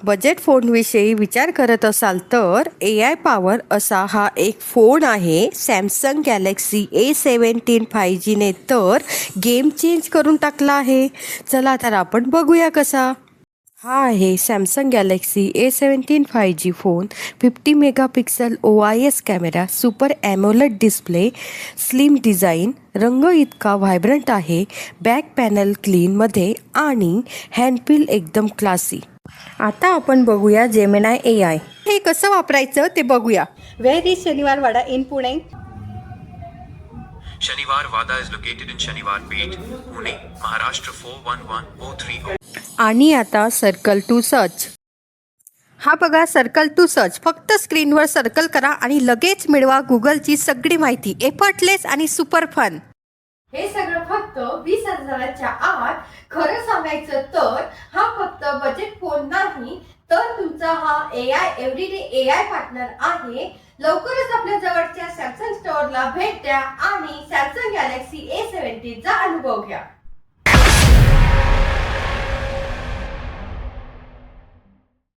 Budget फोनविषयी विचार करत असाल तर AI पॉवर असा हा एक फोन आहे. सॅमसंग गॅलेक्सी A17 5Gने तर गेम चेंज करून टाकला आहे. चला तर आपण बघूया कसा. हा आहे Samsung Galaxy A17 5G phone. 50 megapixel OIS camera, super AMOLED display, slim design, रंग इतका व्हायब्रंट आहे. बॅक पॅनल क्लीनमध्ये आणि हँडफील एकदम क्लासी. आता आपण बघूया जेमिनाय AI. हे कसं वापरायचं ते बघूया. Where is Shaniwar Wada in Pune? Shaniwar Wada is located in Shaniwar Peth, Pune, Maharashtra 411030. आणि आता सर्कल टू सर्च. हा बघा सर्कल टू सर्च. फक्त स्क्रीनवर सर्कल करा आणि लगेच मिळवा गुगलची सगळी माहिती. एफर्टलेस आणि सुपर फन. हे सगळं फक्त 20,000च्या आत. खरं सांगायचं तर हा फक्त बजेट फोन नाही तर तुमचा हा AI एव्हरीडे AI पार्टनर आहे. लवकरच आपल्या जवळच्या सॅमसंग स्टोअरला भेट द्या आणि सॅमसंग गॅलेक्सी A17 चा अनुभव घ्या.